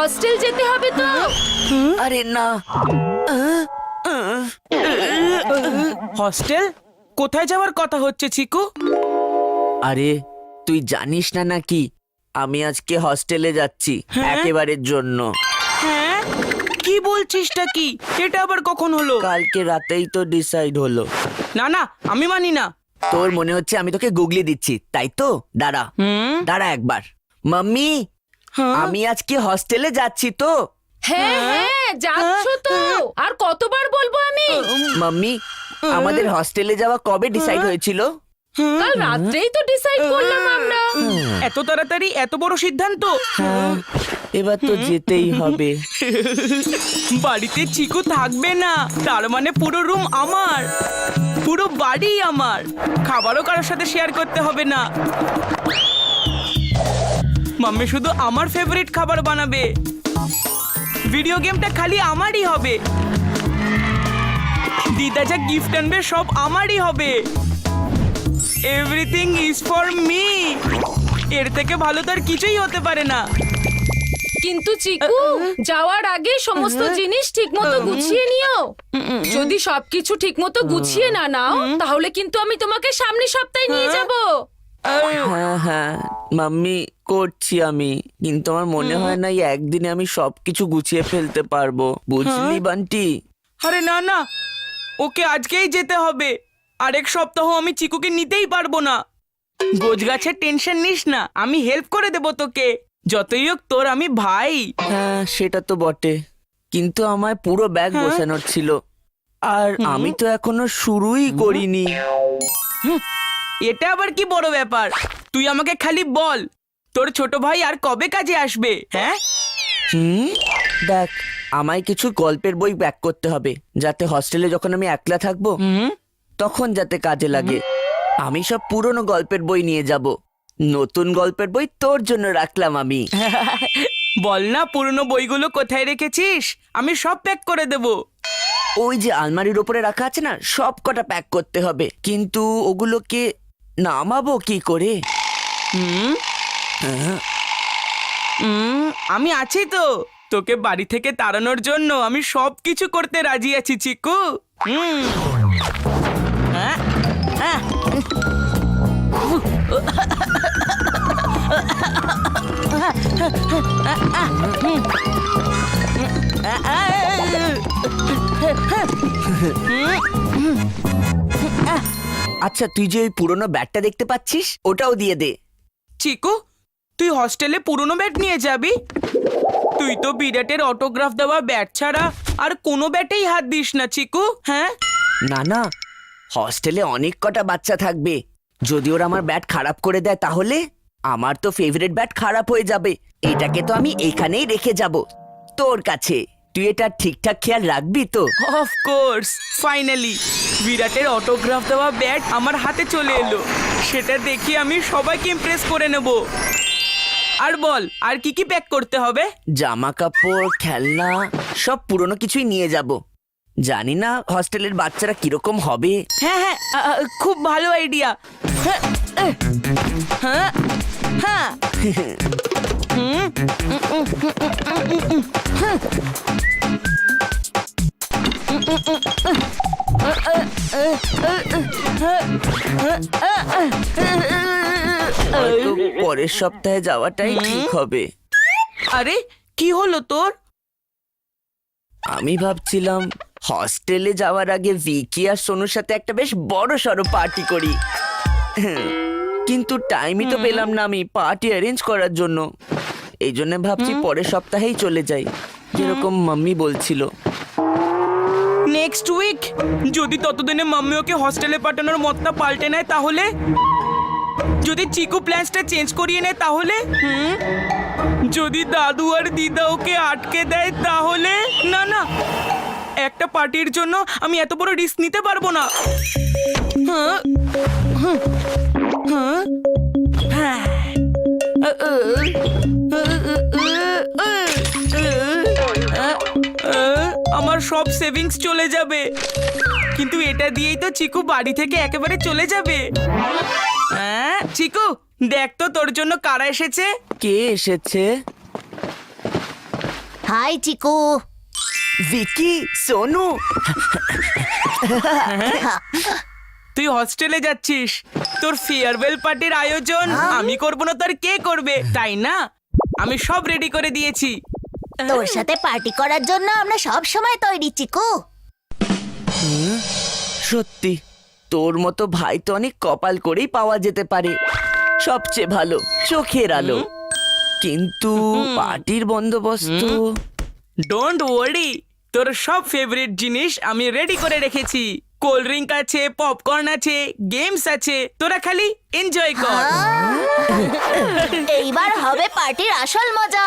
Hostel যেতে হবে তো। আরে না। হস্টেল? কোথায় যাওয়ার কথা হচ্ছে চিকু? আরে তুই জানিস না নাকি আমি আজকে হস্টেলে যাচ্ছি হ্যাঁ? একেবারের জন্য। হ্যাঁ, কি বলছিসটা কি? এটা আবার কখন হলো? কালকে রাতেই তো ডিসাইড হলো। না না, আমি মানি না। তোর মনে হচ্ছে আমি তোকে গুগলি দিচ্ছি, তাই তো? দাঁড়া দাঁড়া একবার। মাম্মি, হ্যাঁ? আমি আজকে হস্টেলে যাচ্ছি তো। হ্যাঁ হ্যাঁ যাচ্ছ তো। আর কতবার বলবো আমি? মাম্মি, আমাদের হস্টেলে যাওয়া কবে ডিসাইড হয়েছিল? কাল রাত্রেই তো ডিসাইড করলাম আমরা। এত তাড়াতাড়ি এত বড় সিদ্ধান্ত? হ্যাঁ, এবার তো যেতেই হবে। বাড়িতে চিকু থাকবে না, তার মানে পুরো রুম আমার, পুরো বাড়ি আমার। খাবারও কারোর সাথে শেয়ার করতে হবে না। মাম্মি শুধু আমার ফেভারিট খাবার বানাবে। ভিডিও গেমটা খালি আমারই হবে। দিদা যা গিফট আনবে সব আমারই হবে। Everything is for me. এর থেকে ভালো তো আর কিছুই হতে পারে না। কিন্তু চিকু, যাওয়ার আগে সমস্ত জিনিস ঠিকমতো গুছিয়ে নিও। যদি সবকিছু ঠিকমতো গুছিয়ে না নাও, তাহলে কিন্তু আমি তোমাকে সামনের সপ্তাহে নিয়ে যাব। হ্যাঁ হ্যাঁ মাম্মি, করছি আমি, কিন্তু আমার মনে হয় না এই একদিনে আমি সবকিছু গুছিয়ে ফেলতে পারবো, বুঝলি বান্টি? আরে না না, ওকে আজকেই যেতে হবে। আরেক সপ্তাহ আমি চিকুকে নিতেই পারবো না। গোছগাছের টেনশন নিস না, আমি হেল্প করে দেবো তোকে। যতই হোক তোর আমি ভাই। হ্যাঁ সেটা তো বটে, কিন্তু আমার পুরো ব্যাগ গোছানোর ছিল, আর আমি তো এখনো শুরুই করিনি। এটা আবার কি বড় ব্যাপার? তুই আমাকে খালি বল, তোর ছোট ভাই আর কবে কাজে আসবে? হ্যাঁ, দেখ, আমায় কিছু গল্পের বই প্যাক করতে হবে, যাতে হস্টেলে যখন আমি একলা থাকবো তখন যাতে কাজে লাগে। আমি সব পুরনো গল্পের বই নিয়ে যাব। নতুন গল্পের বই তোর জন্য রাখলাম আমি। বল না পুরনো বইগুলো কোথায় রেখেছিস, আমি সব প্যাক করে দেব। ওই যে আলমারির উপরে রাখা আছে না, সব কটা প্যাক করতে হবে, কিন্তু ওগুলোকে নামাবো কি করে? আমি আছি তো, তোকে বাড়ি থেকে তাড়ানোর জন্য আমি সব কিছু করতে রাজি আছি চিকু। হ্যাঁ হ্যাঁ, আচ্ছা, তুই যে ওই পুরনো ব্যাগটা দেখতে পাচ্ছিস, ওটাও দিয়ে দে। চিকু, তুই হস্টেলে পুরনো ব্যাট নিয়ে যাবি? তুই তো বিরাটের অটোগ্রাফ দেওয়া ব্যাট ছাড়া আর কোনো ব্যাটেই হাত দিস না চিকু। হ্যাঁ না না, হস্টেলে অনেক কটা বাচ্চা থাকবে, যদি ওরা আমার ব্যাট খারাপ করে দেয় তাহলে আমার তো ফেভারিট ব্যাট খারাপ হয়ে যাবে। এটাকে তো আমি এখানেই রেখে যাব তোর কাছে। তুই এটা ঠিকঠাক খেয়াল রাখবি তো? অফকোর্স, ফাইনালি বিরাটের অটোগ্রাফ দেওয়া ব্যাট আমার হাতে চলে এলো। সেটা দেখে আমি সবাইকে ইমপ্রেস করে নেব। আর বল, আর কি কি প্যাক করতে হবে? জামা কাপড়, খেলনা, সব পুরনো কিছুই নিয়ে যাব। জানি না হস্টেলের বাচ্চারা কিরকম হবে। হ্যাঁ হ্যাঁ, খুব ভালো আইডিয়া। হ্যাঁ হ্যাঁ হ্যাঁ, হয়তো পরের সপ্তাহে যাওয়াটাই ঠিক হবে। আরে কি হলো তোর? আমি ভাবছিলাম হস্টেলে যাওয়ার আগে ভিকি আর সোনুর সাথে একটা বেশ বড় সড়ো পার্টি করি, কিন্তু টাইমই তো পেলাম না আমি পার্টি অ্যারেঞ্জ করার জন্য। এই জন্য ভাবছি পরের সপ্তাহেই চলে যাই, যেরকম মাম্মি বলছিল। Next week? যদি ততদিনে মাম্মি ওকে হস্টেলে পাঠানোর মতটা পাল্টে নেয় তাহলে? যদি চিকু প্ল্যানসটা চেঞ্জ করিয়ে নেয় তাহলে? যদি দাদু আর দিদা ওকে আটকে দেয় তাহলে? না না, একটা পার্টির জন্য আমি এত বড় রিস্ক নিতে পারবো না। আমার সব সেভিংস চলে যাবে, কিন্তু এটা দিয়েই তো চিকু বাড়ি থেকে একেবারে চলে যাবে। হ্যাঁ চিকু, দেখ তো তোর জন্য কারা এসেছে। কে এসেছে? হাই চিকু। ভিকি, সোনু, তুই হস্টেলে যাচ্ছিস, তোর ফেয়ারওয়েল পার্টির আয়োজন আমি করব না তার কে করবে, তাই না? আমি সব রেডি করে দিয়েছি। তোর সাথে পার্টি করার জন্য আমরা সব সময় তৈরি চিকু। সত্যি তোর মতো ভাই তো অনেক কপাল করেই পাওয়া যেতে পারে। সবচেয়ে ভালো চোখের আলো। কিন্তু পার্টির বন্দোবস্ত ডোন্ট ওয়ারি, তোর সব ফেভারিট জিনিস আমি রেডি করে রেখেছি। কোল্ড ড্রিঙ্ক আছে, পপকর্ন আছে, গেমস আছে, তোরা খালি এনজয় কর। এইবার হবে পার্টির আসল মজা।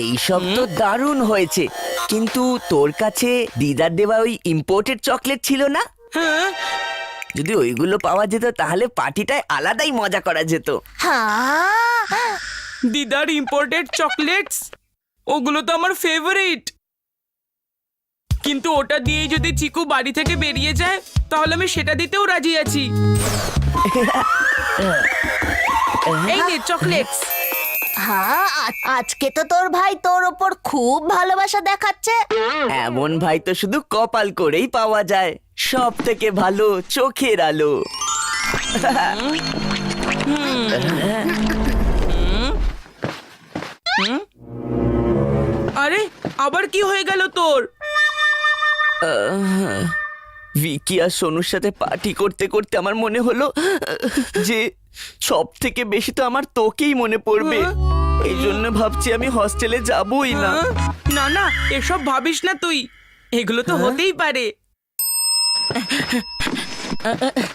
এইসব তো দারুণ হয়েছে, কিন্তু তোর কাছে দিদার দেওয়া ওই ইম্পোর্টেড চকলেট ছিল না? হ্যাঁ, যদি ওইগুলো পাওয়া যেত তাহলে পার্টিটায় আলাদাই মজা করা যেত। হ্যাঁ, দিদার ইম্পোর্টেড চকলেটস, ওগুলো তো আমার ফেভারিট। কিন্তু ওটা দিয়ে যদি চিকু বাড়ি থেকে বেরিয়ে যায় তাহলে আমি সেটা দিতেও রাজি আছি। এই নে চকলেটস। হ্যাঁ, আজকে তো তোর ভাই তোর ওপর খুব ভালোবাসা দেখাচ্ছে। এমন ভাই তো শুধু কপাল করেই পাওয়া যায়। সব থেকে ভালো চোখের আলো। আরে আবার কি হয়ে গেল তোর? ভিকি আর সোনুর সাথে পার্টি করতে করতে আমার মনে হলো যে সব থেকে বেশি তো আমার তোকেই মনে পড়বে। এই জন্য ভাবছি আমি হস্টেলে যাবই না। না না, এসব ভাবিস না তুই, এগুলো তো হতেই পারে।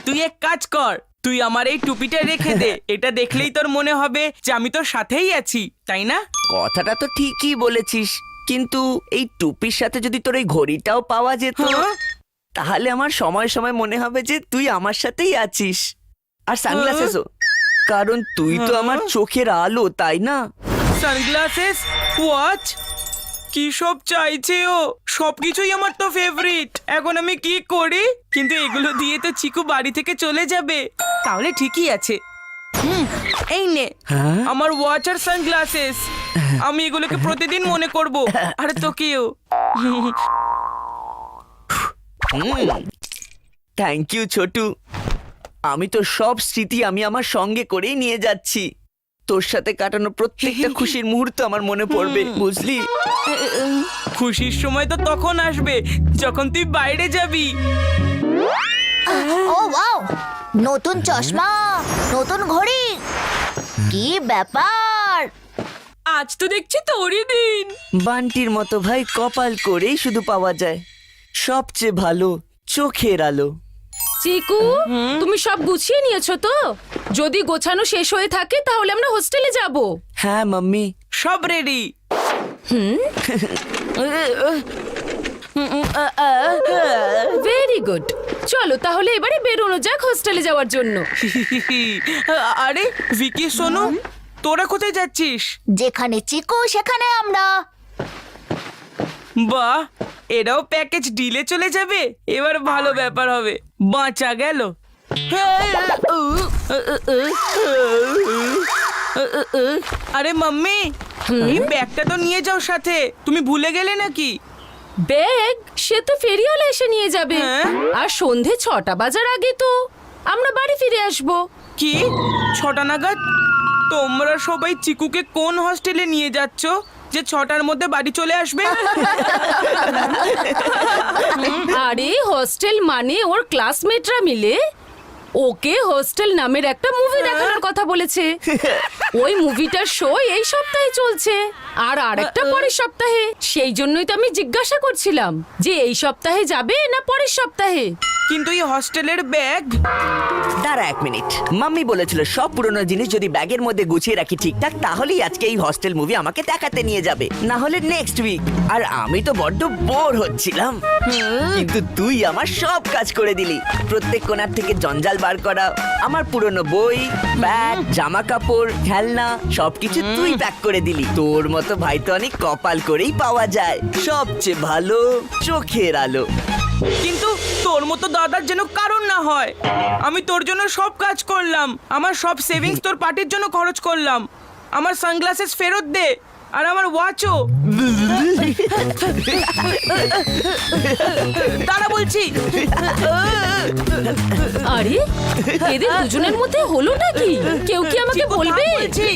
তুই এক কাজ কর, তুই আমার এই টুপিটা রেখে দে। এটা দেখলেই তোর মনে হবে যে আমি তোর সাথেই আছি, তাই না? কথাটা তো ঠিকই বলেছিস, কিন্তু এই টুপির সাথে যদি তোর এই ঘড়িটাও পাওয়া যেত তাহলে আমার সময় সময় মনে হবে যে তুই আমার সাথেই আছিস। আর সানগ্লাসেসও, কারণ তুই তো আমার চোখের আলো, তাই না? সানগ্লাসেস, ওয়াচ, কি সব চাইছে ও? সবকিছুই আমার তো ফেভারিট। এখন আমি কি করি? কিন্তু এগুলো দিয়ে তো চিকু বাড়ি থেকে চলে যাবে, তাহলে ঠিকই আছে। এই নে আমার ওয়াচ আর সানগ্লাসেস। আমি এগুলোকে প্রতিদিন মনে করব, আর তোকেও। Thank you Chhotu. আমি তো সব স্মৃতি আমি আমার সঙ্গে করেই নিয়ে যাচ্ছি। তোর সাথে কাটানো প্রত্যেকটা খুশির মুহূর্ত আমার মনে পড়বে, বুঝলি? খুশির সময় তো তখন আসবে যখন তুই বাইরে যাবি। ও ওয়াও, নতুন চশমা, নতুন ঘড়ি, কি ব্যাপার! আজ তো দেখছি তোরই দিন। বান্টির মতো ভাই কপাল করেই শুধু পাওয়া যায়। সবচেয়ে ভালো চোখের আলো। চিকু, তুমি সব গুছিয়ে নিয়েছো তো? যদি গোছানো শেষ হয়ে থাকে তাহলে আমরা হোস্টেলে যাব। হ্যাঁ মাম্মি। সব রেডি। ভেরি গুড, চলো তাহলে এবারে বেরোনো যাক হোস্টেলে যাওয়ার জন্য। আরে ভিকি, সোনু, তোরা কোথায় যাচ্ছিস? যেখানে চিকু সেখানে আমরা। বাহ, এরাও প্যাকেজ ডিলে চলে যাবে। এবার ভালো ব্যাপার হবে, বাঁচা গেল। আরে মাম্মি, এই ব্যাগটা তো নিয়ে যাও সাথে, তুমি ভুলে গেলে নাকি? ব্যাগ সে তো ফেরিওয়ালা এসে নিয়ে যাবে। হ্যাঁ? আর সন্ধে 6টা বাজার আগে তো আমরা বাড়ি ফিরে আসবো। কি 6টা নাগাদ? তোমরা সবাই চিকুকে কোন হস্টেলে নিয়ে যাচ্ছ যে 6টার মধ্যে বাড়ি চলে আসবে? আরে হোস্টেল মানে ওর ক্লাসমেটরা মিলে ওকে হোস্টেল নামের একটা মুভি দেখানোর কথা বলেছে। ওই মুভিটার শো এই সপ্তাহে চলছে আর আরেকটা পরের সপ্তাহে। সেই জন্যই তো আমি জিজ্ঞাসা করছিলাম যে এই সপ্তাহে যাবে না পরের সপ্তাহে। কিন্তু এই হস্টেলের ব্যাগ। দাঁড়া এক মিনিট, মাম্মি বলেছিল সব পুরনো জিনিস যদি ব্যাগের মধ্যে গুছিয়ে রাখি ঠিকঠাক তাহলেই আজকে এই হস্টেল মুভি আমাকে দেখাতে নিয়ে যাবে, না হলে নেক্সট উইক। আর আমি তো বড্ড বোর হচ্ছিলাম, কিন্তু তুই আমার সব কাজ করে দিলি। প্রত্যেক কোণার থেকে জঞ্জাল বার করা, আমার পুরনো বই, ব্যাগ, জামা কাপড়, খেলনা সবকিছু তুই প্যাক করে দিলি। তোর মতো ভাই তো অনেক কপাল করেই পাওয়া যায়। সবচেয়ে ভালো চোখের আলো। কিন্তু তোর মতো দাদার যেন কারণ না হয়। আমি তোর জন্য সব কাজ করলাম, আমার সব সেভিংস তোর পার্টির জন্য খরচ করলাম। আমার সানগ্লাসেস ফেরত দে, আর আমার ওয়াচও। দাঁড়া বলছি। আরে এদের দুজনের মধ্যে হলো নাকি? কেউ কি আমাকে বলবে? বলছি